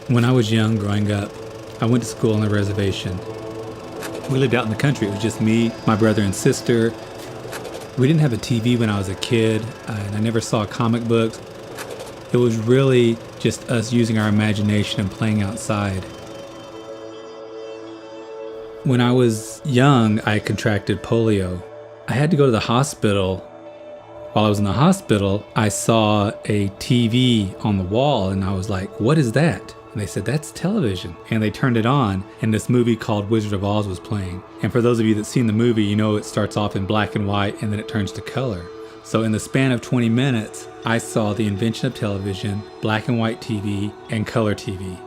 When I was young, growing up, I went to school on a reservation. We lived out in the country. It was just me, my brother and sister. We didn't have a TV when I was a kid, and I never saw comic books. It was really just us using our imagination and playing outside. When I was young, I contracted polio. I had to go to the hospital. While I was in the hospital, I saw a TV on the wall, and I was like, "What is that?" And they said, "That's television." And they turned it on, and this movie called Wizard of Oz was playing. And for those of you that seen the movie, you know it starts off in black and white, and then it turns to color. So in the span of 20 minutes, I saw the invention of television, black and white TV, and color TV.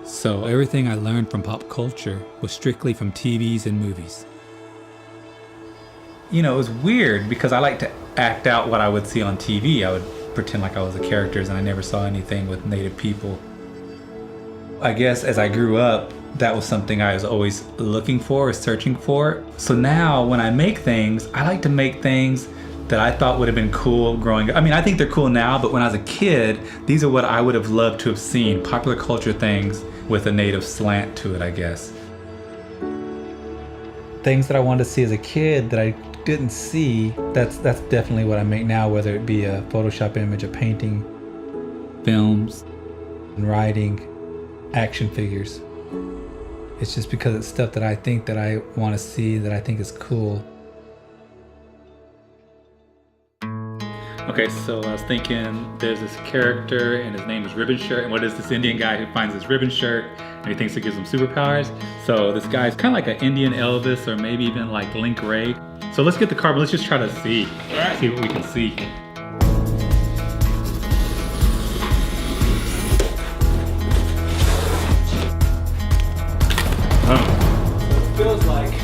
So everything I learned from pop culture was strictly from TVs and movies. You know, it was weird because I like to act out what I would see on TV. I would pretend like I was the characters, and I never saw anything with Native people. I guess as I grew up, that was something I was always looking for or searching for. So now when I make things, I like to make things that I thought would have been cool growing up. I mean, I think they're cool now, but when I was a kid, these are what I would have loved to have seen. Popular culture things with a Native slant to it, I guess. Things that I wanted to see as a kid that I didn't see, that's definitely what I make now, whether it be a Photoshop image, a painting, films, and writing, action figures. It's just because it's stuff that I think that I want to see, that I think is cool. Okay, so I was thinking there's this character and his name is Ribbon Shirt, and what is this Indian guy who finds this ribbon shirt and he thinks it gives him superpowers? So this guy's kind of like an Indian Elvis or maybe even like Link Ray. So let's get the carbon, let's just try to see what we can see. Oh. It feels like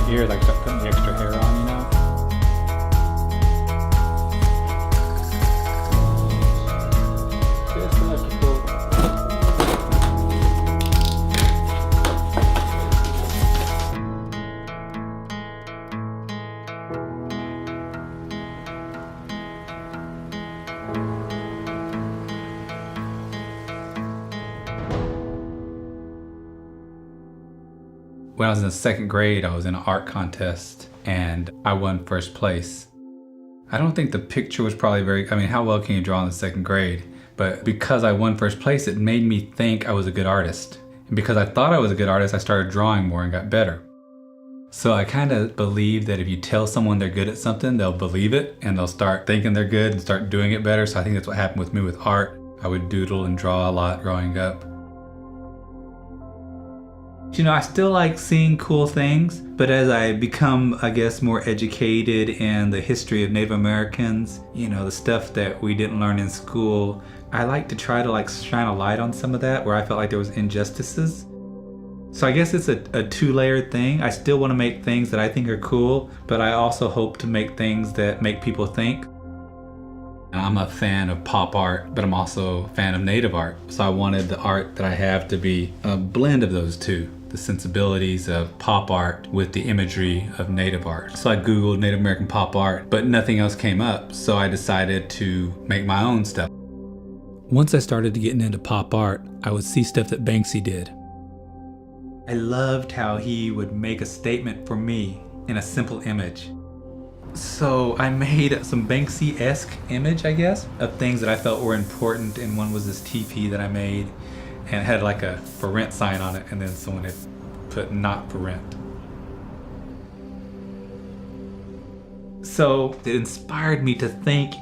here, like start putting the extra hair on, you know? Just electrical. When I was in the second grade, I was in an art contest and I won first place. I don't think the picture was probably how well can you draw in the second grade? But because I won first place, it made me think I was a good artist. And because I thought I was a good artist, I started drawing more and got better. So I kind of believe that if you tell someone they're good at something, they'll believe it and they'll start thinking they're good and start doing it better. So I think that's what happened with me with art. I would doodle and draw a lot growing up. You know, I still like seeing cool things, but as I become, I guess, more educated in the history of Native Americans, you know, the stuff that we didn't learn in school, I like to try to shine a light on some of that where I felt like there was injustices. So I guess it's a two-layered thing. I still want to make things that I think are cool, but I also hope to make things that make people think. I'm a fan of pop art, but I'm also a fan of Native art. So I wanted the art that I have to be a blend of those two. The sensibilities of pop art with the imagery of Native art. So I Googled Native American pop art, but nothing else came up. So I decided to make my own stuff. Once I started getting into pop art, I would see stuff that Banksy did. I loved how he would make a statement for me in a simple image. So I made some Banksy-esque image, I guess, of things that I felt were important, and one was this teepee that I made, and it had like a for rent sign on it, and then someone had put not for rent. So it inspired me to think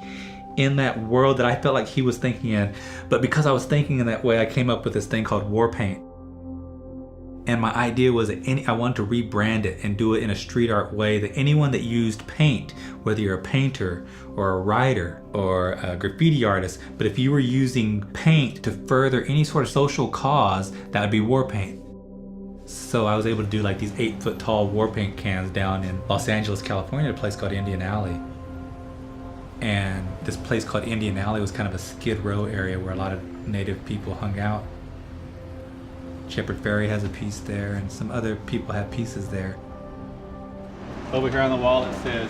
in that world that I felt like he was thinking in. But because I was thinking in that way, I came up with this thing called war paint. And my idea was that I wanted to rebrand it and do it in a street art way, that anyone that used paint, whether you're a painter or a writer or a graffiti artist, but if you were using paint to further any sort of social cause, that would be war paint. So I was able to do like these 8-foot tall war paint cans down in Los Angeles, California, at a place called Indian Alley. And this place called Indian Alley was kind of a Skid Row area where a lot of native people hung out. Shepard Fairey has a piece there, and some other people have pieces there. Over here on the wall it says,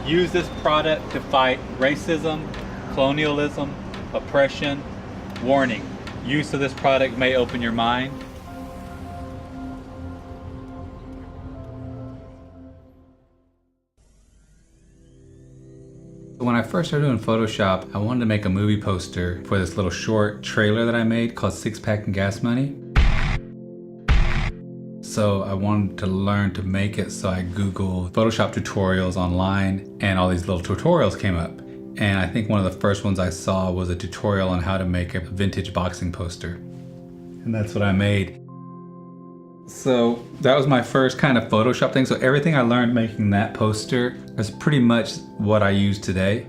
use this product to fight racism, colonialism, oppression. Warning, use of this product may open your mind. When I first started doing Photoshop, I wanted to make a movie poster for this little short trailer that I made called Six Pack and Gas Money. So I wanted to learn to make it, so I Googled Photoshop tutorials online, and all these little tutorials came up. And I think one of the first ones I saw was a tutorial on how to make a vintage boxing poster. And that's what I made. So that was my first kind of Photoshop thing. So everything I learned making that poster is pretty much what I use today.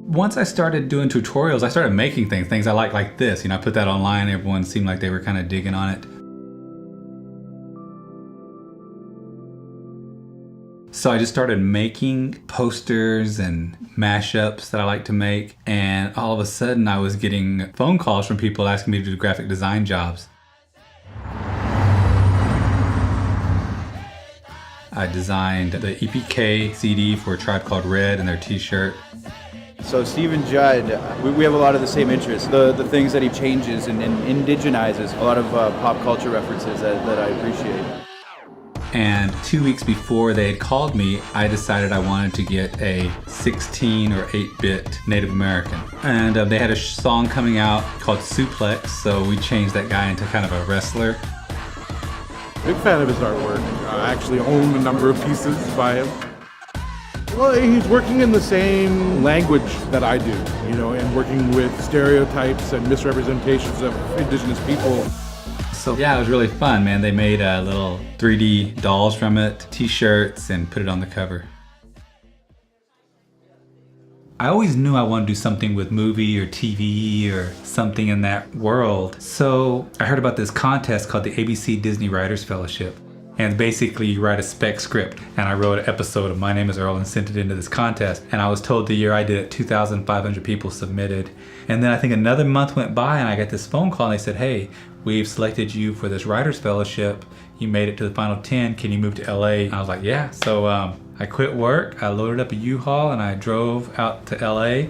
Once I started doing tutorials, I started making things I like this. You know, I put that online, everyone seemed like they were kind of digging on it. So I just started making posters and mashups that I like to make, and all of a sudden I was getting phone calls from people asking me to do graphic design jobs. I designed the EPK CD for A Tribe Called Red and their t-shirt. So Stephen Judd, we have a lot of the same interests. The things that he changes and indigenizes, a lot of pop culture references that I appreciate. And 2 weeks before they had called me, I decided I wanted to get a 16 or 8-bit Native American. And they had a song coming out called Suplex, so we changed that guy into kind of a wrestler. Big fan of his artwork. I actually own a number of pieces by him. Well, he's working in the same language that I do, you know, and working with stereotypes and misrepresentations of indigenous people. So yeah, it was really fun, man. They made little 3D dolls from it, t-shirts, and put it on the cover. I always knew I wanted to do something with movie or TV or something in that world. So I heard about this contest called the ABC Disney Writers Fellowship. And basically you write a spec script, and I wrote an episode of My Name is Earl and sent it into this contest. And I was told the year I did it, 2,500 people submitted. And then I think another month went by and I got this phone call and they said, hey, we've selected you for this Writers Fellowship. You made it to the final 10. Can you move to LA? And I was like, yeah. So I quit work, I loaded up a U-Haul and I drove out to LA.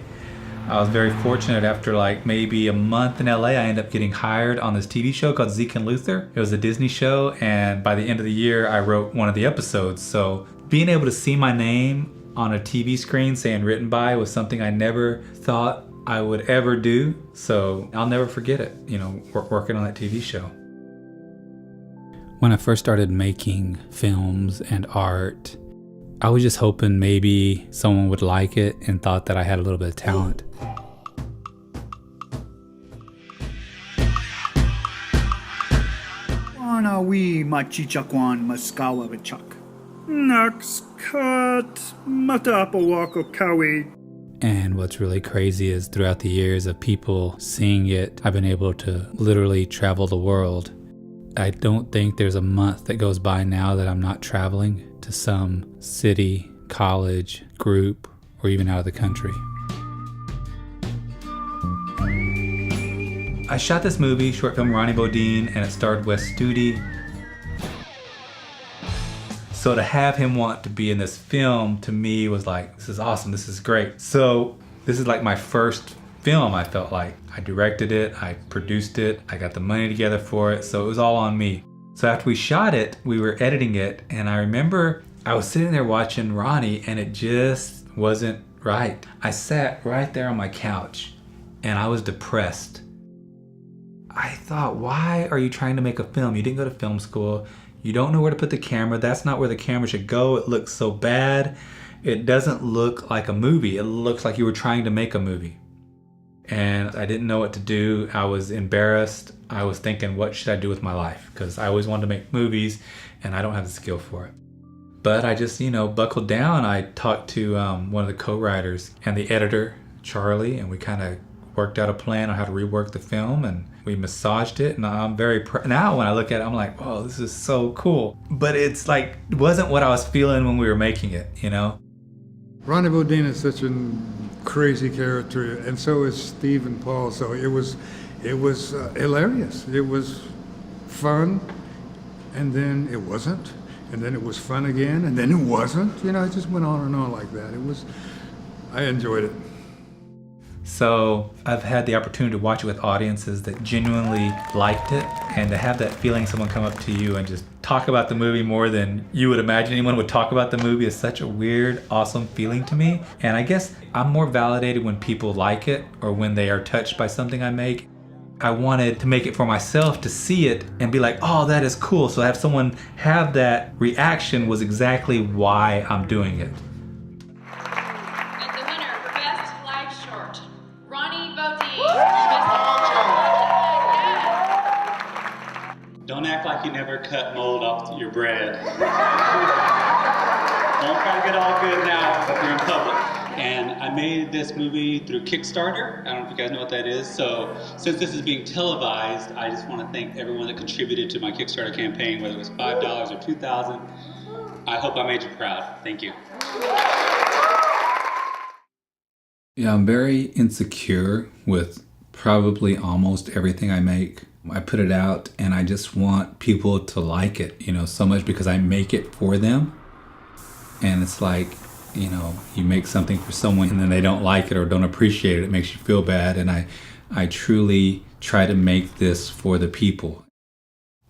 I was very fortunate. After like maybe a month in LA, I ended up getting hired on this TV show called Zeke and Luther. It was a Disney show, and by the end of the year, I wrote one of the episodes. So being able to see my name on a TV screen saying written by was something I never thought I would ever do. So I'll never forget it, you know, working on that TV show. When I first started making films and art, I was just hoping maybe someone would like it and thought that I had a little bit of talent. Wanawi machichakwan maskawa vichak. Next cut matapawako kawi. And what's really crazy is throughout the years of people seeing it, I've been able to literally travel the world. I don't think there's a month that goes by now that I'm not traveling to some city, college, group, or even out of the country. I shot this movie, short film Ronnie Bodine, and it starred Wes Studi. So to have him want to be in this film, to me, was like, this is awesome, this is great. So this is like my first film, I felt like. I directed it, I produced it, I got the money together for it, so it was all on me. So after we shot it, we were editing it, and I remember I was sitting there watching Ronnie, and it just wasn't right. I sat right there on my couch, and I was depressed. I thought, why are you trying to make a film? You didn't go to film school. You don't know where to put the camera. That's not where the camera should go. It looks so bad. It doesn't look like a movie. It looks like you were trying to make a movie. And I didn't know what to do. I was embarrassed. I was thinking, what should I do with my life? Because I always wanted to make movies and I don't have the skill for it. But I just, buckled down. I talked to one of the co-writers and the editor, Charlie, and we kind of worked out a plan on how to rework the film, and we massaged it. And I'm very now when I look at it, I'm like, whoa, this is so cool. But it's like, it wasn't what I was feeling when we were making it, Ronnie Bodine is such a crazy character, and so is Steve and Paul. So it was hilarious. It was fun, and then it wasn't, and then it was fun again, and then it wasn't. It just went on and on like that. I enjoyed it. So I've had the opportunity to watch it with audiences that genuinely liked it, and to have that feeling someone come up to you and just talk about the movie more than you would imagine anyone would talk about the movie is such a weird, awesome feeling to me. And I guess I'm more validated when people like it or when they are touched by something I make. I wanted to make it for myself to see it and be like, oh, that is cool. So have someone have that reaction was exactly why I'm doing it. And the winner for Best Live Short, Ronnie Bodine. Don't act like you never cut mold off your bread. Don't try to get all good now if you're in public. And I made this movie through Kickstarter. I don't know if you guys know what that is. So since this is being televised, I just want to thank everyone that contributed to my Kickstarter campaign, whether it was $5 or $2,000. I hope I made you proud. Thank you. Yeah, I'm very insecure with probably almost everything I make. I put it out and I just want people to like it, so much because I make it for them. And it's like, you make something for someone and then they don't like it or don't appreciate it. It makes you feel bad. And I truly try to make this for the people.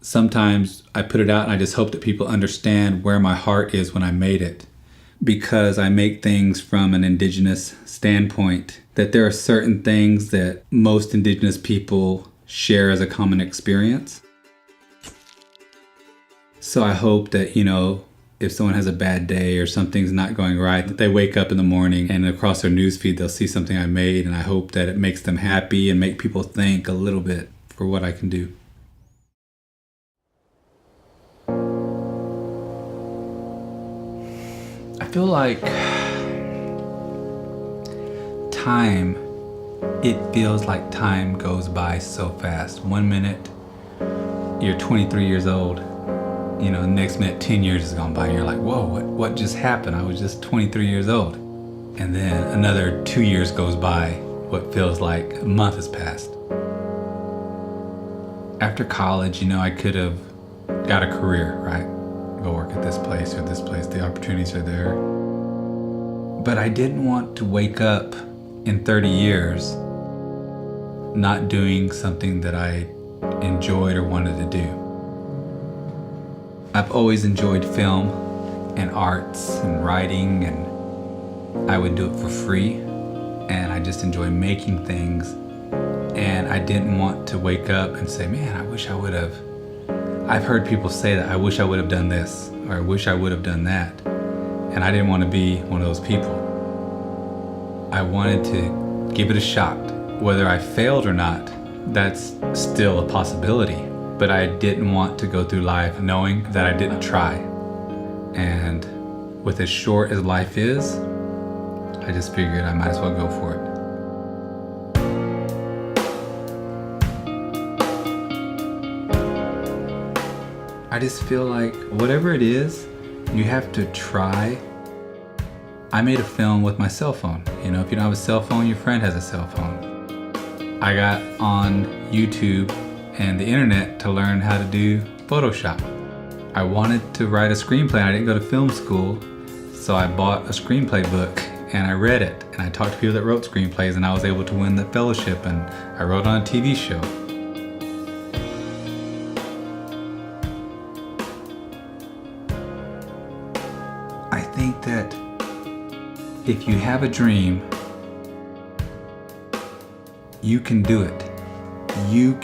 Sometimes I put it out and I just hope that people understand where my heart is when I made it. Because I make things from an indigenous standpoint, that there are certain things that most indigenous people share as a common experience. So I hope that, if someone has a bad day or something's not going right, that they wake up in the morning and across their newsfeed they'll see something I made, and I hope that it makes them happy and make people think a little bit for what I can do. I feel like it feels like time goes by so fast. 1 minute, you're 23 years old. The next minute, 10 years has gone by and you're like, whoa, what just happened? I was just 23 years old. And then another 2 years goes by, what feels like a month has passed. After college, I could have got a career, right? Go work at this place or this place, the opportunities are there. But I didn't want to wake up in 30 years not doing something that I enjoyed or wanted to do. I've always enjoyed film and arts and writing, and I would do it for free, and I just enjoy making things. And I didn't want to wake up and say, man, I wish I would have. I've heard people say that, I wish I would have done this, or I wish I would have done that. And I didn't want to be one of those people. I wanted to give it a shot. Whether I failed or not, that's still a possibility. But I didn't want to go through life knowing that I didn't try. And with as short as life is, I just figured I might as well go for it. I just feel like whatever it is, you have to try. I made a film with my cell phone. If you don't have a cell phone, your friend has a cell phone. I got on YouTube and the internet to learn how to do Photoshop. I wanted to write a screenplay. I didn't go to film school, so I bought a screenplay book and I read it. And I talked to people that wrote screenplays, and I was able to win the fellowship, and I wrote on a TV show. I think that if you have a dream, you can do it.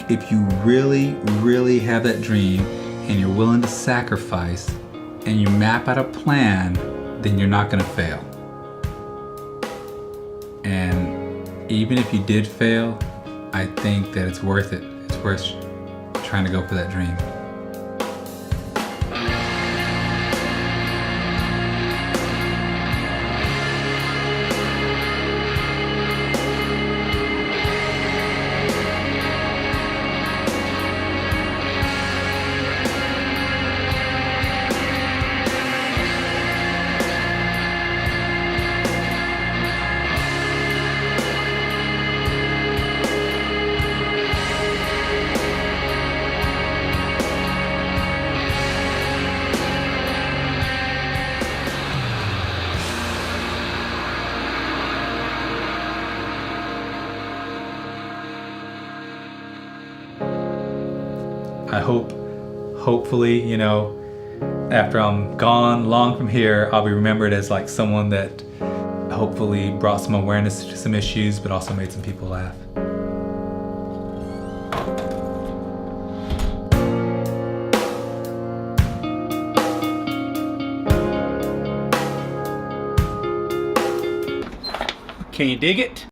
If you really, really have that dream and you're willing to sacrifice and you map out a plan, then you're not gonna fail. And even if you did fail, I think that it's worth it. It's worth trying to go for that dream. I hopefully, you know, after I'm gone long from here, I'll be remembered as like someone that hopefully brought some awareness to some issues, but also made some people laugh. Can you dig it?